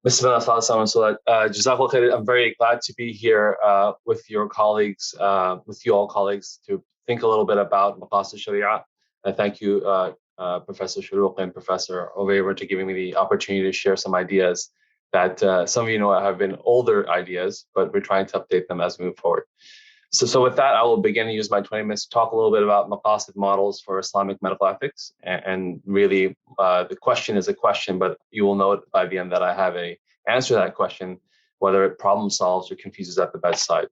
Bismillah, Jazakallah khair. I'm very glad to be here with your colleagues, with you all colleagues, to think a little bit about Maqāṣid Shari'ah. And thank you, Professor Shurooq and Professor Oveyver, to giving me the opportunity to share some ideas that some of you know have been older ideas, but we're trying to update them as we move forward. So with that, I will begin to use my 20 minutes to talk a little bit about Maqāṣid models for Islamic medical ethics. And really, the question is a question, but you will note by the end that I have an answer to that question, whether it problem solves or confuses at the bedside.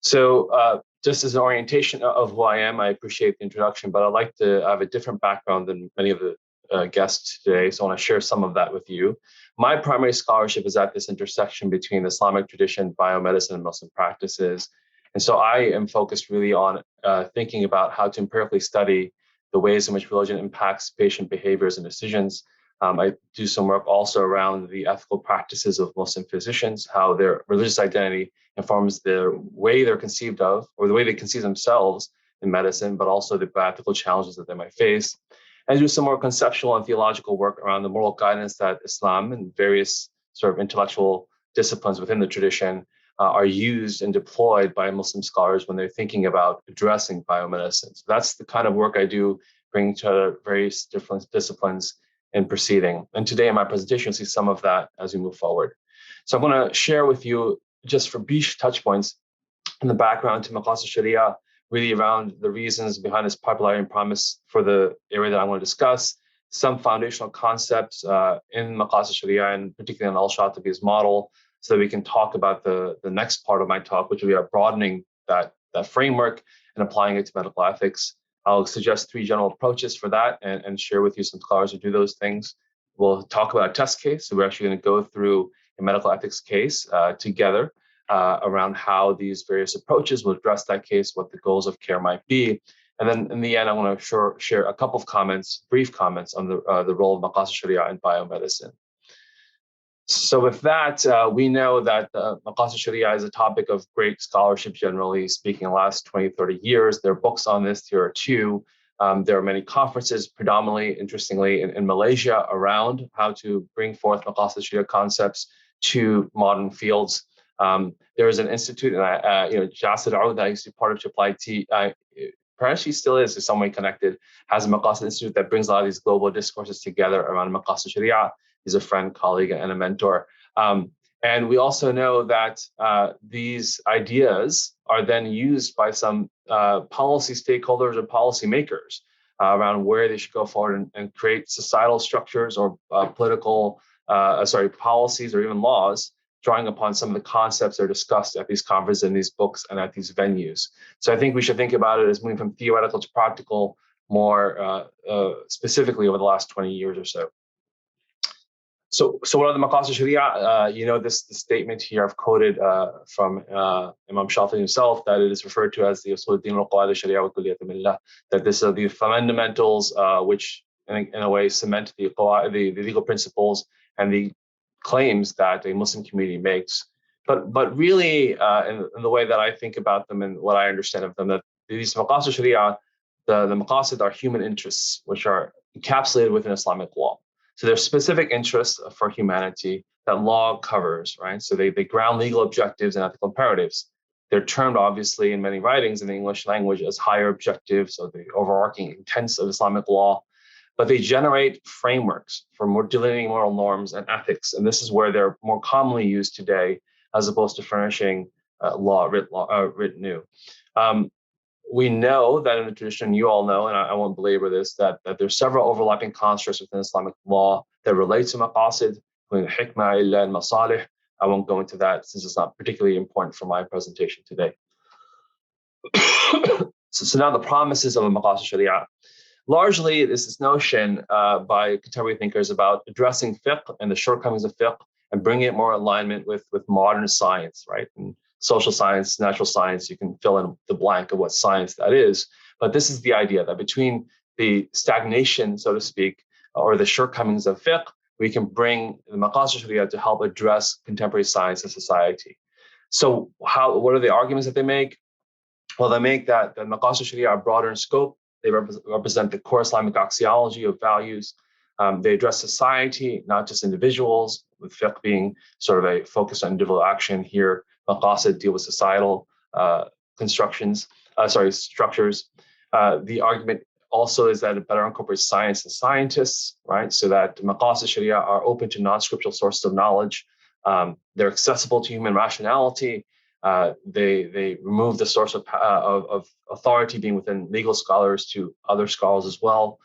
So just as an orientation of who I am, I appreciate the introduction, but I'd like to have a different background than many of the guests today. So I want to share some of that with you. My primary scholarship is at this intersection between Islamic tradition, biomedicine, and Muslim practices. And so I am focused really on thinking about how to empirically study the ways in which religion impacts patient behaviors and decisions. I do some work also around the ethical practices of Muslim physicians, how their religious identity informs the way they're conceived of, or the way they conceive themselves in medicine, but also the ethical challenges that they might face. And do some more conceptual and theological work around the moral guidance that Islam and various sort of intellectual disciplines within the tradition are used and deployed by Muslim scholars when they're thinking about addressing biomedicine. So that's the kind of work I do, bringing to various different disciplines in proceeding. And today in my presentation, you'll see some of that as we move forward. So I'm going to share with you just for brief touch points in the background to Maqāṣid Shari'ah, really around the reasons behind this popularity and promise for the area that I want to discuss, some foundational concepts in Maqāṣid Shari'ah, and particularly in al-Shātibi's model, so that we can talk about the next part of my talk, which will be broadening that framework and applying it to medical ethics. I'll suggest 3 general approaches for that and share with you some scholars who do those things. We'll talk about a test case. So we're actually going to go through a medical ethics case together around how these various approaches will address that case, what the goals of care might be. And then in the end, I want to share a couple of comments, brief comments on the role of Maqāṣid Shari'ah in biomedicine. So with that, we know that Maqāṣid Shari'ah is a topic of great scholarship, generally speaking, in the last 20, 30 years. There are books on this. Here are 2. There are many conferences, predominantly, interestingly, in Malaysia, around how to bring forth Maqāṣid Shari'ah concepts to modern fields. There is an institute, and Jasad Aoud, I used to be part of IIIT, perhaps she still is in some way connected, has a Maqāṣid Institute that brings a lot of these global discourses together around Maqāṣid Shari'ah. He's a friend, colleague, and a mentor. And we also know that these ideas are then used by some policy stakeholders or policymakers around where they should go forward and create societal structures or policies or even laws, drawing upon some of the concepts that are discussed at these conferences, in these books, and at these venues. So I think we should think about it as moving from theoretical to practical more specifically over the last 20 years or so. So what are the Maqāṣid Shari'ah? This statement here I've quoted from Imam Shafi'i himself, that it is referred to as the Usul-ud-Din al-Qawaid al-Shari'ah wa Kulliyat min-Allah, that this are the fundamentals which in a way cement the legal principles and the claims that a Muslim community makes. But really, in the way that I think about them and what I understand of them, that these Maqāṣid Shari'ah, the Maqāṣid are human interests, which are encapsulated within Islamic law. So there's specific interests for humanity that law covers, right? So they ground legal objectives and ethical imperatives. They're termed, obviously, in many writings in the English language as higher objectives, or the overarching intents of Islamic law. But they generate frameworks for more delineating moral norms and ethics. And this is where they're more commonly used today, as opposed to furnishing written new. We know that in the tradition, you all know, and I won't belabor this, that there's several overlapping constructs within Islamic law that relate to Maqāṣid, including hikmah, illah, and masalih. I won't go into that since it's not particularly important for my presentation today. So now the promises of a Maqāṣid Shari'ah. Largely, this notion by contemporary thinkers about addressing fiqh and the shortcomings of fiqh and bringing it more in alignment with modern science, right? And social science, natural science, you can fill in the blank of what science that is. But this is the idea that between the stagnation, so to speak, or the shortcomings of fiqh, we can bring the Maqāṣid Shari'ah to help address contemporary science and society. So what are the arguments that they make? Well, they make that the Maqāṣid Shari'ah are broader in scope. They represent the core Islamic axiology of values. They address society, not just individuals, with fiqh being sort of a focus on individual action. Here, Maqāṣid deal with societal structures. The argument also is that it better incorporates science and scientists, right? So that Maqāṣid Shari'ah are open to non-scriptural sources of knowledge. They're accessible to human rationality. They remove the source of authority being within legal scholars to other scholars as well.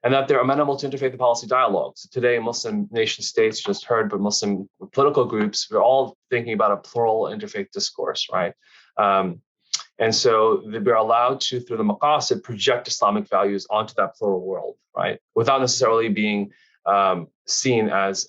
And that they're amenable to interfaith policy dialogues. Today, Muslim nation states, just heard, but Muslim political groups, we're all thinking about a plural interfaith discourse, right? And so we're allowed to, through the Maqāṣid, project Islamic values onto that plural world, right? Without necessarily being seen as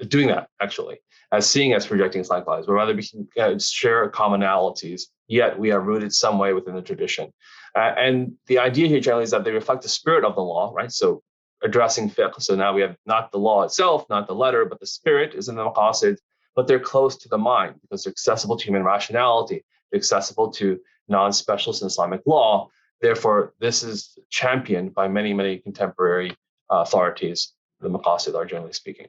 doing that, actually, as seeing as projecting Islamic values, but rather we can share commonalities, yet we are rooted some way within the tradition. And the idea here generally is that they reflect the spirit of the law, right? So addressing fiqh. So now we have not the law itself, not the letter, but the spirit is in the Maqāṣid, but they're close to the mind because they're accessible to human rationality, they're accessible to non-specialists in Islamic law. Therefore, this is championed by many, many contemporary authorities, the Maqāṣid are generally speaking.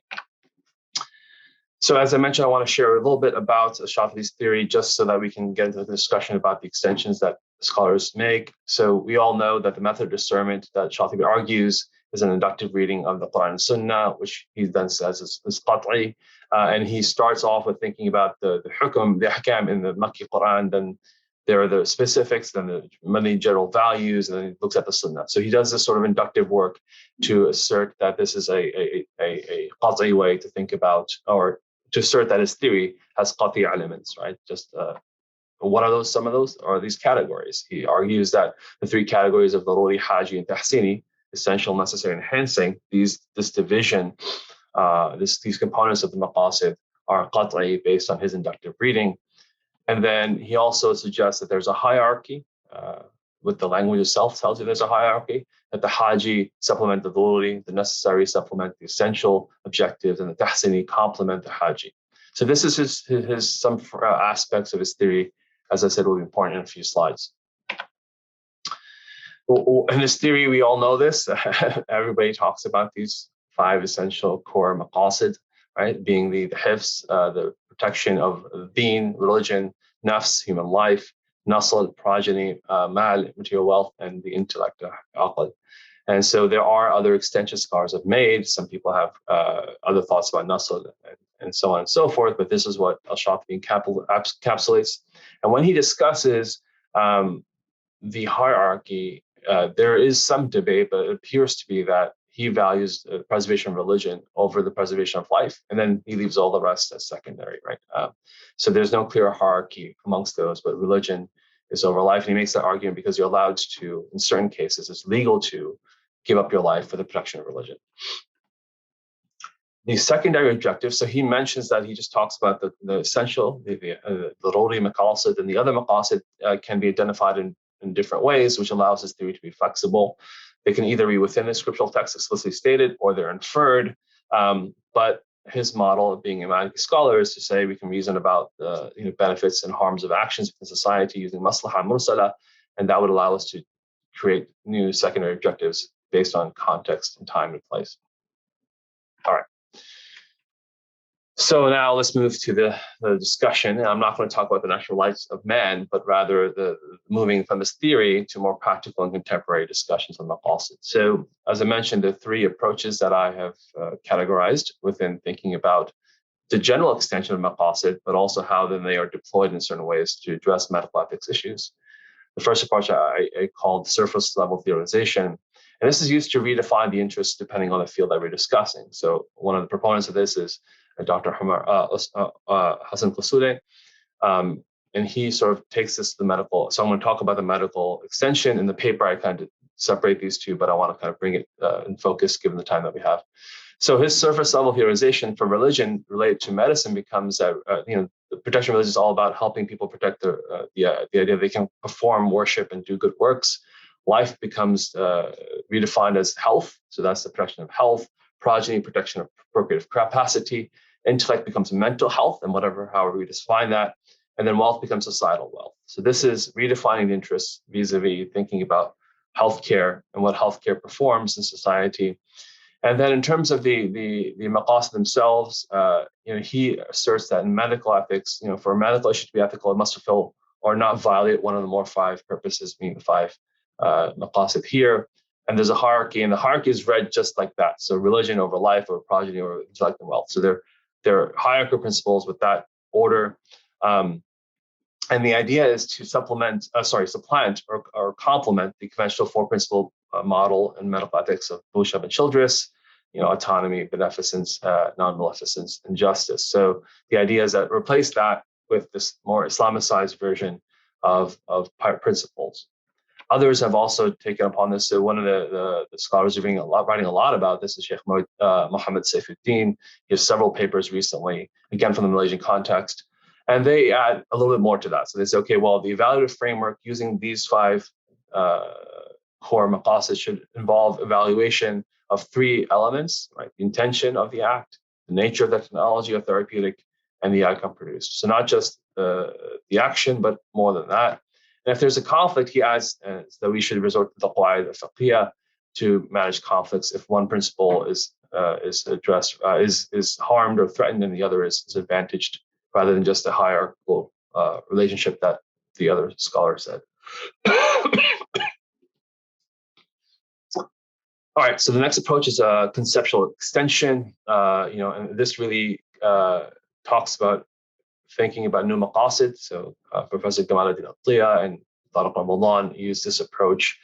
So as I mentioned, I want to share a little bit about Shafi'i's theory just so that we can get into the discussion about the extensions that scholars make. So we all know that the method of discernment that Shafi'i argues is an inductive reading of the Quran and Sunnah, which he then says is qat'i. And he starts off with thinking about the ahkam in the Makki Quran, then there are the specifics, then the many general values, and then he looks at the Sunnah. So he does this sort of inductive work to assert that this is a qat'i way to think about, or to assert that his theory has qat'i elements, right? Just what are those? Some of those are these categories. He argues that the three categories of daruri, haji, and tahsini, essential, necessary, enhancing, this division, these components of the Maqāṣid are qat'i based on his inductive reading. And then he also suggests that there's a hierarchy, with the language itself tells you there's a hierarchy, that the haji supplement the daruri, the necessary supplement the essential objectives, and the tahsini complement the haji. So this is his some aspects of his theory, as I said, will be important in a few slides. In his theory, we all know this. Everybody talks about these 5 essential core Maqāṣid, right? Being the hifz, the protection of deen, religion, nafs, human life, nasl, progeny, mal, material wealth, and the intellect, aql. And so there are other extension scholars have made. Some people have other thoughts about nasl and so on and so forth, but this is what al-Shafi'i encapsulates. And when he discusses the hierarchy, there is some debate, but it appears to be that he values the preservation of religion over the preservation of life, and then he leaves all the rest as secondary, right? So there's no clear hierarchy amongst those, but religion is over life. And he makes that argument because you're allowed to, in certain cases, it's legal to give up your life for the protection of religion. The secondary objectives, so he mentions that he just talks about the essential, the daruri Maqāṣid, and the other Maqāṣid can be identified in different ways, which allows his theory to be flexible. They can either be within the scriptural text explicitly stated, or they're inferred. But his model of being a Maliki scholar is to say we can reason about the benefits and harms of actions within society using maslaha mursala, and that would allow us to create new secondary objectives based on context and time and place. All right. So now let's move to the discussion. And I'm not going to talk about the natural rights of man, but rather the moving from this theory to more practical and contemporary discussions on Maqāṣid. So as I mentioned, the 3 approaches that I have categorized within thinking about the general extension of Maqāṣid, but also how then they are deployed in certain ways to address medical ethics issues. The first approach I called surface level theorization. And this is used to redefine the interests depending on the field that we're discussing. So one of the proponents of this is Dr. Hassan Qassoudeh, and he sort of takes this to the medical. So I'm going to talk about the medical extension. In the paper, I kind of separate these two, but I want to kind of bring it in focus given the time that we have. So his surface level theorization for religion related to medicine becomes that the protection of religion is all about helping people protect the idea they can perform worship and do good works. Life becomes redefined as health, so that's the protection of health. Progeny, protection of procreative capacity. Intellect becomes mental health, and however we define that. And then wealth becomes societal wealth. So this is redefining the interests vis-a-vis thinking about healthcare and what healthcare performs in society. And then in terms of the maqasid themselves, he asserts that in medical ethics, for a medical issue to be ethical, it must fulfill or not violate one of the more five purposes, meaning the five maqasid here. And there's a hierarchy, and the hierarchy is read just like that. So religion over life, or progeny, or intellect and wealth. So they're hierarchical principles with that order. And the idea is to supplant or complement the conventional four-principle model in medical ethics of Beauchamp and Childress, autonomy, beneficence, non-maleficence, and justice. So the idea is that replace that with this more Islamicized version of principles. Others have also taken upon this. So one of the scholars writing a lot about this is Sheikh Mohammed Saifuddin. He has several papers recently, again from the Malaysian context, and they add a little bit more to that. So they say, okay, well, the evaluative framework using these five core maqasid should involve evaluation of three elements, right? The intention of the act, the nature of the technology or therapeutic, and the outcome produced. So not just the action, but more than that. And if there's a conflict, he adds that we should resort to the qawaid al-fiqhiyya to manage conflicts if one principle is addressed, is harmed or threatened, and the other is advantaged, rather than just a hierarchical relationship that the other scholar said. All right, so the next approach is a conceptual extension, and this really talks about thinking about new maqasid. So Professor Kamaluddin Atiyah and Tariq Ramadan use this approach.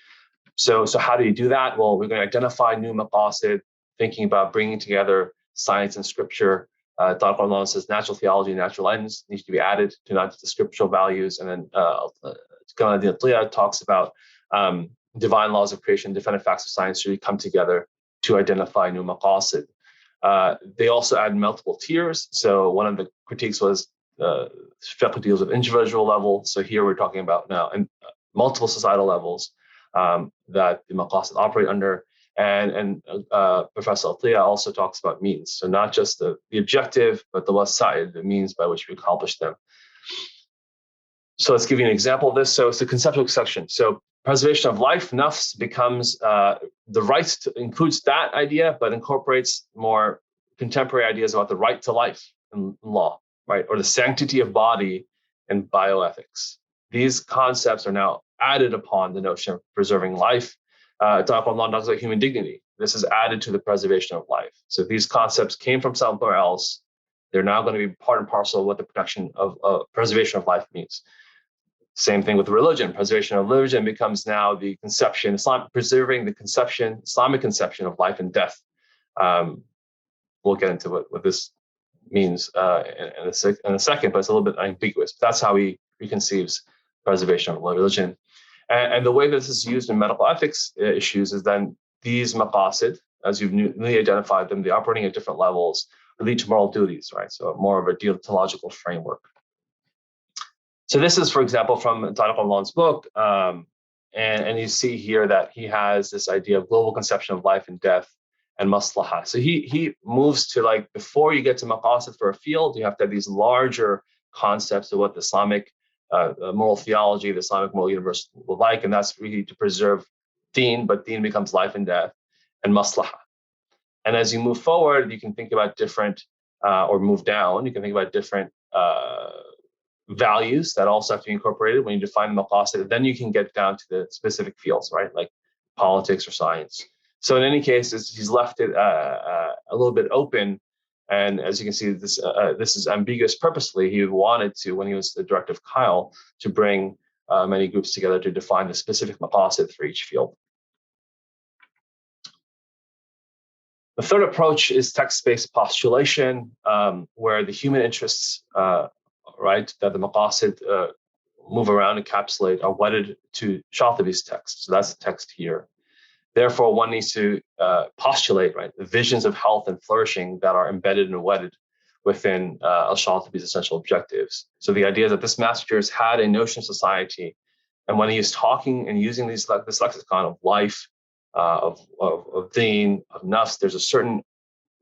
So how do you do that? Well, we're going to identify new maqasid, thinking about bringing together science and scripture. Tariq Ramadan says natural theology and natural ends needs to be added to not just the scriptural values. And then Kamaluddin Atiyah talks about divine laws of creation, definitive facts of science should come together to identify new maqasid. They also add multiple tiers. So one of the critiques was fiqh deals with individual level. So here we're talking about now multiple societal levels that the maqasid operate under. And Professor Atiyah also talks about means. So not just the objective, but the wasa'il, the means by which we accomplish them. So let's give you an example of this. So it's a conceptual extension. So preservation of life, nafs, becomes the right includes that idea, but incorporates more contemporary ideas about the right to life in law, right? Or the sanctity of body in bioethics. These concepts are now added upon the notion of preserving life. Talk about human dignity. This is added to the preservation of life. So these concepts came from somewhere else. They're now going to be part and parcel of what the protection of preservation of life means. Same thing with religion. Preservation of religion becomes now the conception, preserving the conception, Islamic conception of life and death. We'll get into what this means in a second, but it's a little bit ambiguous. But that's how he reconceives preservation of religion. And the way that this is used in medical ethics issues is then these maqasid, as you've newly identified them, they're operating at different levels, lead to moral duties, right? So more of a deontological framework. So this is, for example, from Tariq Ramadan's book, and you see here that he has this idea of global conception of life and death and maslahah. So he moves to, like, before you get to maqasid for a field, you have to have these larger concepts of what the Islamic moral theology, the Islamic moral universe will like, and that's really to preserve deen, but deen becomes life and death and maslahah. And as you move forward, you can think about different, or move down, you can think about different values that also have to be incorporated when you define the maqasid. Then you can get down to the specific fields, right? Like politics or science. So in any case, he's left it a little bit open. And as you can see, this is ambiguous purposely. He wanted to, when he was the director of Kyle, to bring many groups together to define the specific maqasid for each field. The third approach is text-based postulation, where the human interests, right, that the maqasid move around, encapsulate, are wedded to Shātibi's text. So that's the text here. Therefore, one needs to postulate, right, the visions of health and flourishing that are embedded and wedded within al-Shātibi's essential objectives. So the idea is that this master jurist had a notion of society, and when he is talking and using this lexicon of life, of deen, of nafs, there's a certain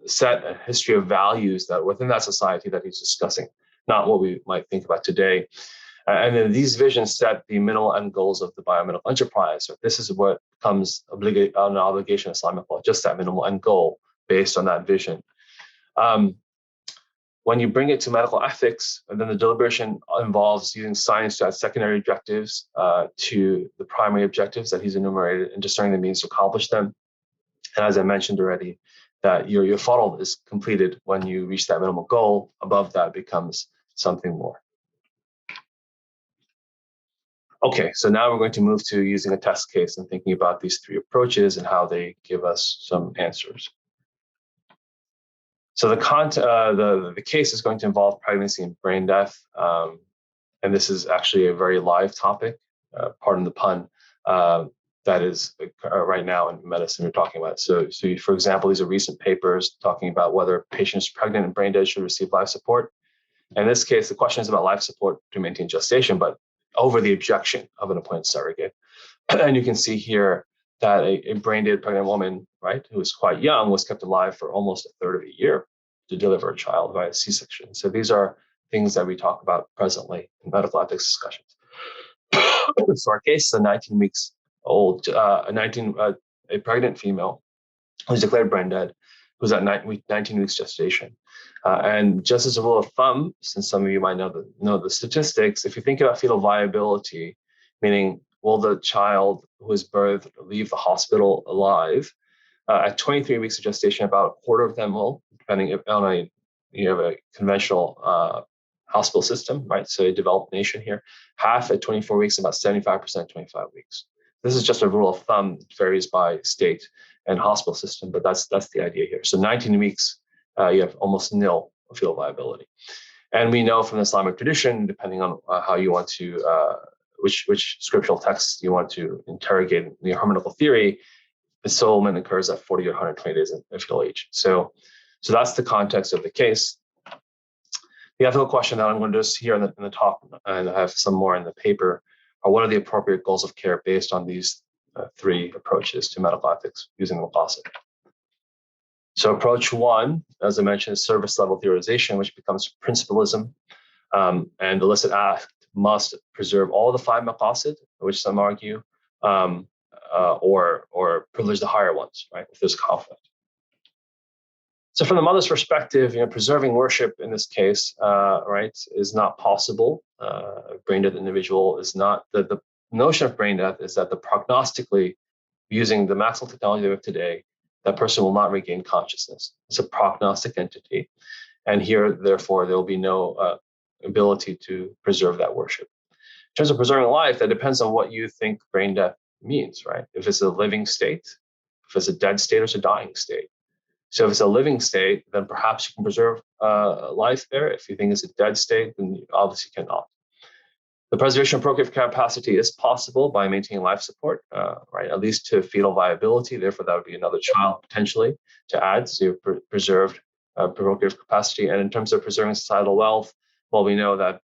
set, a history of values that within that society that he's discussing, not what we might think about today. And then these visions set the minimal end goals of the biomedical enterprise. So this is what becomes an obligation of Islamic law, just that minimal end goal based on that vision. When you bring it to medical ethics, and then the deliberation involves using science to add secondary objectives to the primary objectives that he's enumerated and discerning the means to accomplish them. And as I mentioned already, that your funnel is completed when you reach that minimal goal. Above that becomes something more. Okay, so now we're going to move to using a test case and thinking about these three approaches and how they give us some answers. So the case is going to involve pregnancy and brain death, and this is actually a very live topic, pardon the pun, that is right now in medicine we're talking about. So for example, these are recent papers talking about whether patients pregnant and brain dead should receive life support. In this case, the question is about life support to maintain gestation, but over the objection of an appointed surrogate. And you can see here that a brain dead pregnant woman, right, who was quite young, was kept alive for almost a third of a year to deliver a child via C-section. So these are things that we talk about presently in medical ethics discussions. So our case is a 19 weeks old, a pregnant female who's declared brain dead, who's at 19 weeks gestation. And just as a rule of thumb, since some of you might know the statistics, if you think about fetal viability, meaning will the child who is birthed leave the hospital alive, at 23 weeks of gestation, about a quarter of them will, depending on you have a conventional hospital system, right? So a developed nation here. Half at 24 weeks, about 75% at 25 weeks. This is just a rule of thumb. It varies by state and hospital system, but that's the idea here. So 19 weeks, you have almost nil fetal viability. And we know from the Islamic tradition, depending on how you want to, which scriptural texts you want to interrogate in the hermeneutical theory, ensoulment occurs at 40 or 120 days in fetal age. So that's the context of the case. The ethical question that I'm going to just here in the talk, and I have some more in the paper, are what are the appropriate goals of care based on these three approaches to medical ethics using Maqāṣid. So approach one, as I mentioned, is service level theorization, which becomes principalism. And the illicit act must preserve all the five Maqāṣid, which some argue, or privilege the higher ones, right, if there's conflict. So from the mother's perspective, preserving worship in this case, right, is not possible. A brain dead individual is not, the notion of brain death is that prognostically, using the maximal technology we have today, that person will not regain consciousness. It's a prognostic entity. And here, therefore, there will be no ability to preserve that worship. In terms of preserving life, that depends on what you think brain death means, right? If it's a living state, if it's a dead state, or it's a dying state. So if it's a living state, then perhaps you can preserve life there. If you think it's a dead state, then you obviously cannot. The preservation of procreative capacity is possible by maintaining life support, right, at least to fetal viability. Therefore, that would be another child potentially to add, so you've preserved procreative capacity. And in terms of preserving societal wealth, well, we know that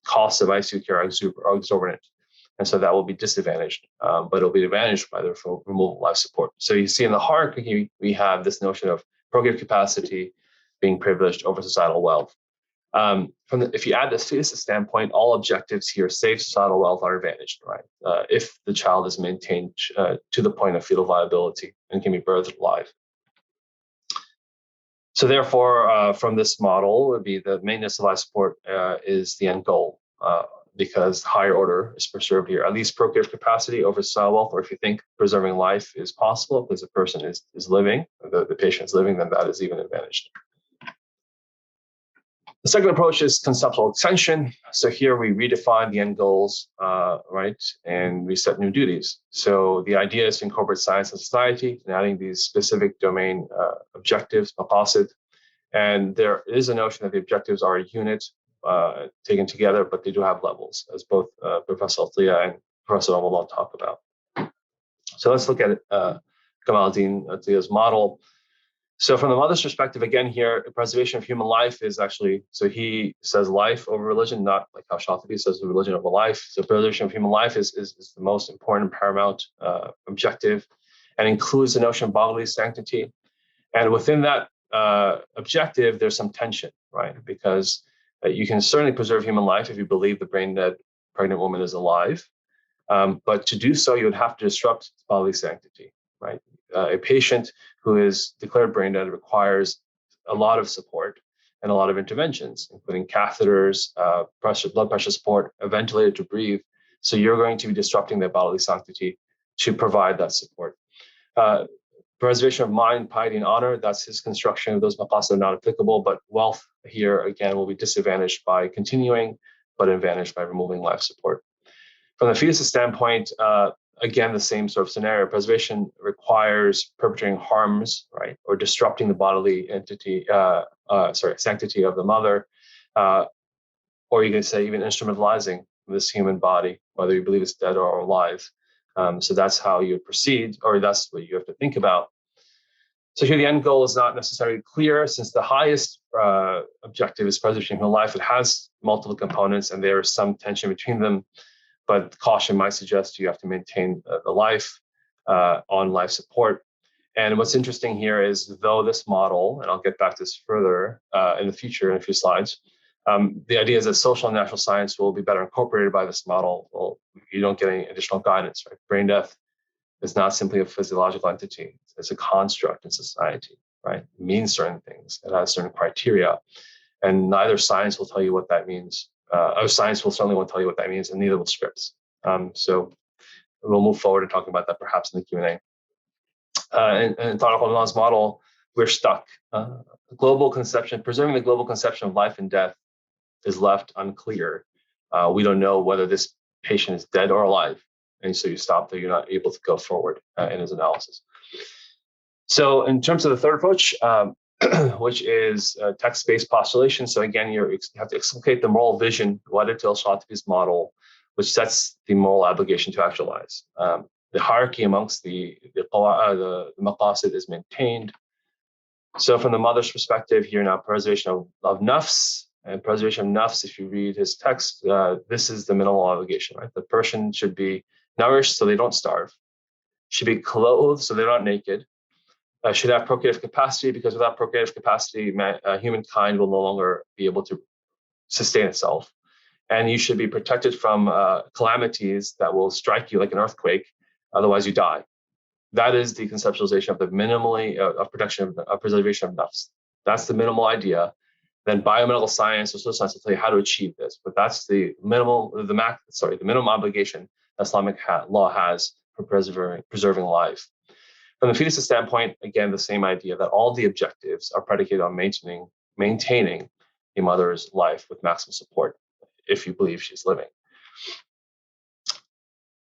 costs of ICU care are exorbitant. And so that will be disadvantaged, but it'll be advantaged by the removal of life support. So you see in the hierarchy, we have this notion of procreative capacity being privileged over societal wealth. If you add this to this standpoint, all objectives here, save societal wealth, are advantaged, right? If the child is maintained to the point of fetal viability and can be birthed alive. So therefore, from this model, would be the maintenance of life support is the end goal. Because higher order is preserved here, at least procreative capacity over societal wealth, or if you think preserving life is possible because the person is living, the patient is living, then that is even advantaged. The second approach is conceptual extension. So here we redefine the end goals, right, and we set new duties. So the idea is to incorporate science and society and adding these specific domain objectives, Maqāṣid. And there is a notion that the objectives are a unit taken together, but they do have levels, as both Professor Al-Shari'ah and Professor Ramadan talk about. So let's look at Kamaldeen Atiyah's model. So from the mother's perspective, again here, preservation of human life is actually, so he says life over religion, not like how Shāfi'ī says religion over life. So preservation of human life is the most important and paramount objective, and includes the notion of bodily sanctity. And within that objective, there's some tension, right? Because You can certainly preserve human life if you believe the brain dead pregnant woman is alive. But to do so, you would have to disrupt bodily sanctity, right? A patient who is declared brain dead requires a lot of support and a lot of interventions, including catheters, blood pressure support, a ventilator to breathe. So you're going to be disrupting their bodily sanctity to provide that support. Preservation of mind, piety, and honor, that's his construction of those maqasid are not applicable, but wealth here, again, will be disadvantaged by continuing, but advantaged by removing life support. From the fetus's standpoint, again, the same sort of scenario. Preservation requires perpetrating harms, right, or disrupting the bodily sanctity of the mother, or you can say even instrumentalizing this human body, whether you believe it's dead or alive. So that's how you proceed, or that's what you have to think about. So here the end goal is not necessarily clear, since the highest objective is preservation of human life. It has multiple components, and there is some tension between them. But caution might suggest you have to maintain the life on life support. And what's interesting here is, though this model, and I'll get back to this further in the future in a few slides, the idea is that social and natural science will be better incorporated by this model. Well, you don't get any additional guidance, right? Brain death is not simply a physiological entity. It's a construct in society, right? It means certain things. It has certain criteria. And neither science will tell you what that means. Science will certainly won't tell you what that means, and neither will scripts. So we'll move forward to talking about that perhaps in the Q&A. In Tariq al-Anan's model, we're stuck. Global conception, preserving the global conception of life and death is left unclear. We don't know whether this patient is dead or alive. And so you stop there, you're not able to go forward in his analysis. So in terms of the third approach, which is text-based postulation. So again, you have to explicate the moral vision related to al-Shatibi's model, which sets the moral obligation to actualize. The hierarchy amongst the maqasid is maintained. So from the mother's perspective here now, preservation of nafs, and preservation of nafs, if you read his text, this is the minimal obligation, right? The person should be nourished so they don't starve, should be clothed so they're not naked, should have procreative capacity, because without procreative capacity, humankind will no longer be able to sustain itself. And you should be protected from calamities that will strike you like an earthquake, otherwise you die. That is the conceptualization of the minimally of preservation of nafs. That's the minimal idea. Then biomedical science or social science will tell you how to achieve this, but that's the minimum obligation that Islamic law has for preserving life. From the fetus's standpoint, again, the same idea that all the objectives are predicated on maintaining the mother's life with maximum support, if you believe she's living.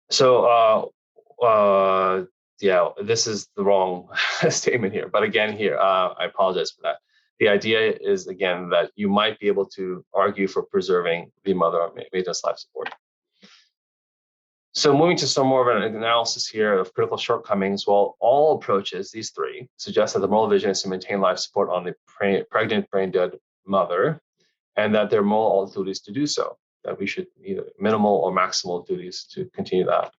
So, this is the wrong statement here. But again, here, I apologize for that. The idea is, again, that you might be able to argue for preserving the mother maintenance life support. So moving to some more of an analysis here of critical shortcomings, well, all approaches, these three, suggest that the moral vision is to maintain life support on the pregnant brain-dead mother, and that there are moral duties to do so, that we should either minimal or maximal duties to continue that.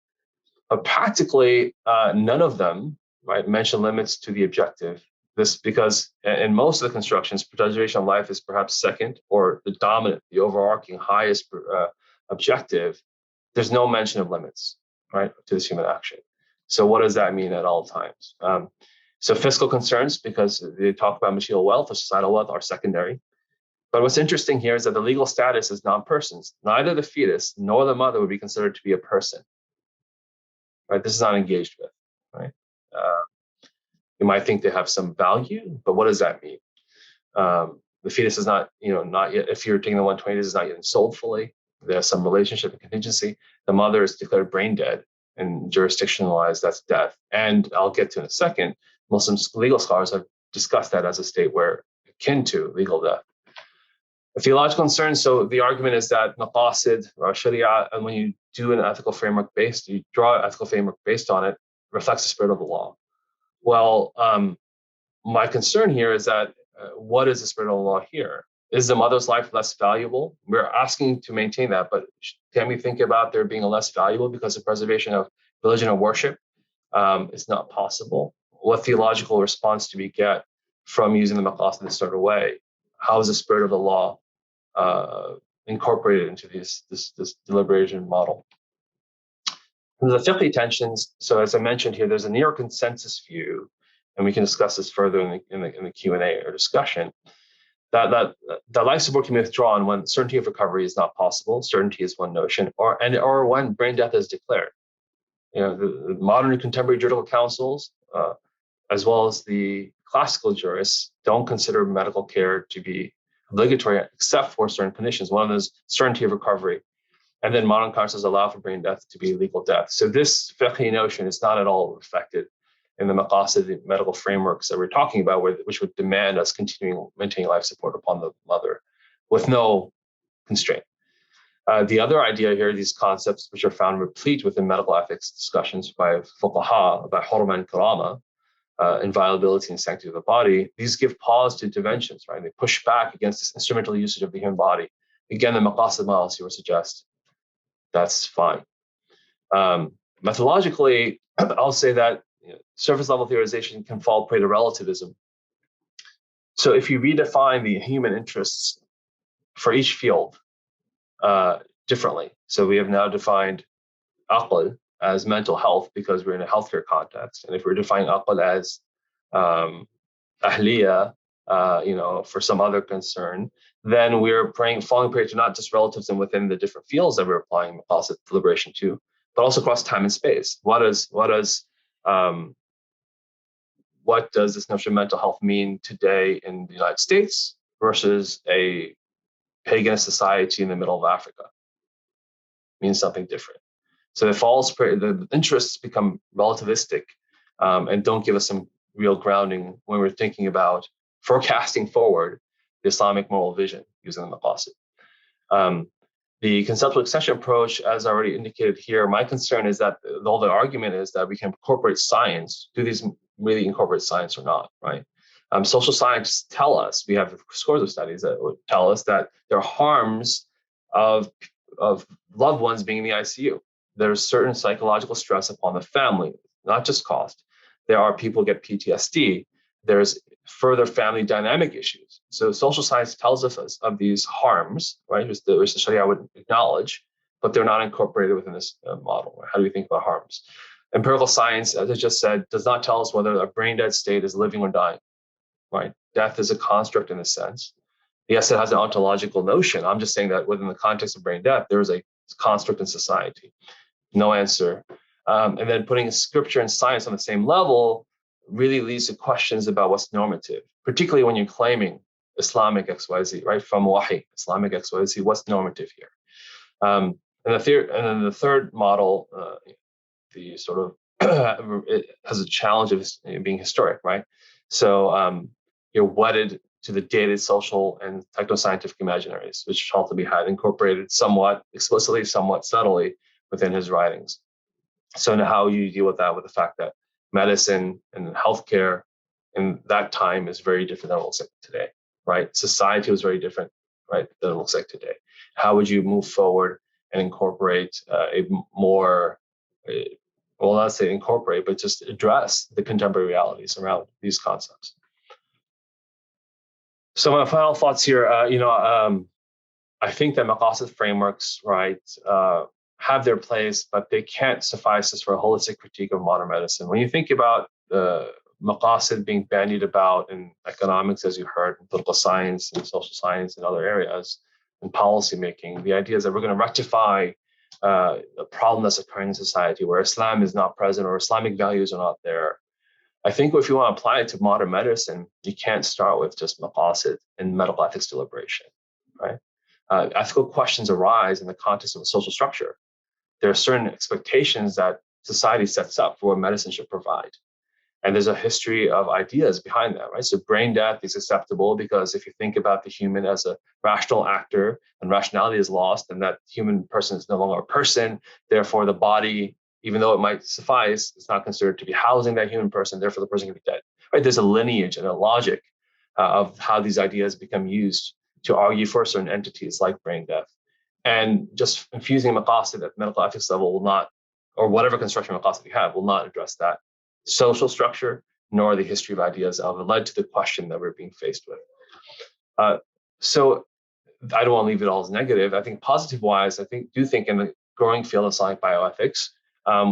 But practically, none of them, right, mention limits to the objective. This because in most of the constructions, preservation of life is perhaps second or the dominant, the overarching highest objective. There's no mention of limits, right, to this human action. So what does that mean at all times? So fiscal concerns, because they talk about material wealth or societal wealth, are secondary. But what's interesting here is that the legal status is non-persons. Neither the fetus nor the mother would be considered to be a person. Right? This is not engaged with. Right? You might think they have some value, but what does that mean? The fetus is not yet. If you're taking the 120, is not yet sold fully. There's some relationship and contingency. The mother is declared brain dead and jurisdictionalized. That's death. And I'll get to in a second. Muslim legal scholars have discussed that as a state where akin to legal death. A theological concern. So the argument is that Maqāṣid or al-Shari'ah, and when you do an ethical framework you draw an ethical framework based on it, reflects the spirit of the law. Well, my concern here is that what is the spirit of the law here? Is the mother's life less valuable? We're asking to maintain that, but can we think about there being a less valuable because of preservation of religion and worship? It's not possible. What theological response do we get from using the Maqāṣid in this sort of way? How is the spirit of the law incorporated into this deliberation model. The fiqhi tensions, so as I mentioned here, there's a near consensus view, and we can discuss this further in the Q&A or discussion, that life support can be withdrawn when certainty of recovery is not possible. Certainty is one notion, or when brain death is declared. The modern and contemporary juridical councils, as well as the classical jurists, don't consider medical care to be obligatory except for certain conditions. One of them is certainty of recovery. And then modern councils allow for brain death to be legal death. So this fiqhi notion is not at all reflected in the Maqāṣid medical frameworks that we're talking about, which would demand us continuing maintaining life support upon the mother with no constraint. The other idea here, these concepts which are found replete within medical ethics discussions by fuqaha about hurma and karama, inviolability and sanctity of the body, these give pause to interventions, right? They push back against this instrumental usage of the human body. Again, the Maqāṣid models here would suggest that's fine. Methodologically, I'll say that surface level theorization can fall prey to relativism. So if you redefine the human interests for each field differently, so we have now defined aql as mental health because we're in a healthcare context, and if we're defining aql as ahliya, for some other concern, then we're falling prey to not just relativism within the different fields that we're applying Maqāṣid deliberation to, but also across time and space. What does this notion of mental health mean today in the United States versus a pagan society in the middle of Africa? It means something different. So the interests become relativistic and don't give us some real grounding when we're thinking about forecasting forward the Islamic moral vision using the Maqāṣid. The conceptual extension approach, as I already indicated here, my concern is that the argument is that we can incorporate science. Do these really incorporate science or not, right? Social scientists tell us, we have scores of studies that would tell us that there are harms of loved ones being in the ICU. There's certain psychological stress upon the family, not just cost. There are people who get PTSD. There's further family dynamic issues. So social science tells us of these harms, right, which the Shari'ah would acknowledge, but they're not incorporated within this model. Right? How do we think about harms? Empirical science, as I just said, does not tell us whether a brain dead state is living or dying, right? Death is a construct in a sense. Yes, it has an ontological notion. I'm just saying that within the context of brain death, there is a construct in society. No answer. And then putting scripture and science on the same level really leads to questions about what's normative, particularly when you're claiming Islamic XYZ, right? From Wahi, Islamic XYZ, what's normative here? And then the third model, the sort of it has a challenge of being historic, right? So you're wedded to the dated social and techno-scientific imaginaries, which Shaltabi had incorporated somewhat explicitly, somewhat subtly within his writings. So now how you deal with that, with the fact that medicine and healthcare in that time is very different than it looks like today, right? Society was very different, right, than it looks like today. How would you move forward and incorporate a more, well, not say incorporate, but just address the contemporary realities around these concepts? So my final thoughts here, I think that Maqāṣid frameworks, right, have their place, but they can't suffice us for a holistic critique of modern medicine. When you think about Maqāṣid being bandied about in economics, as you heard, in political science and social science and other areas, and policy making, the idea is that we're going to rectify a problem that's occurring in society where Islam is not present or Islamic values are not there. I think if you want to apply it to modern medicine, you can't start with just Maqāṣid and medical ethics deliberation, right? Ethical questions arise in the context of a social structure. There are certain expectations that society sets up for what medicine should provide. And there's a history of ideas behind that, right? So brain death is acceptable because if you think about the human as a rational actor and rationality is lost and that human person is no longer a person, therefore the body, even though it might suffice, it's not considered to be housing that human person, therefore the person can be dead, right? There's a lineage and a logic of how these ideas become used to argue for certain entities like brain death. And just infusing Maqāṣid at medical ethics level will not, or whatever construction Maqāṣid you have, will not address that social structure, nor the history of ideas of it led to the question that we're being faced with. So I don't want to leave it all as negative. I think positive-wise, do think in the growing field of Islamic bioethics,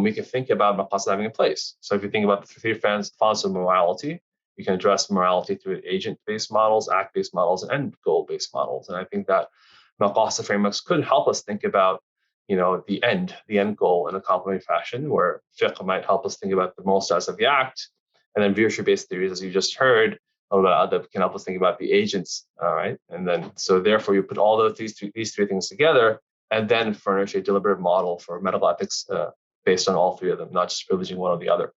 we can think about Maqāṣid having a place. So if you think about the three fans of morality, you can address morality through agent-based models, act-based models, and goal-based models. And I think that Maqāṣid frameworks could help us think about, the end goal in a complementary fashion, where fiqh might help us think about the moral status of the act, and then virtue-based theories, as you just heard, adab can help us think about the agents, all right? And then, so therefore, you put all of these three things together, and then furnish a deliberative model for medical ethics based on all three of them, not just privileging one or the other.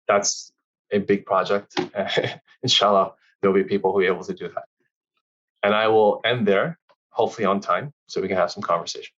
That's a big project. Inshallah, there'll be people who are able to do that. And I will end there, hopefully on time, so we can have some conversation.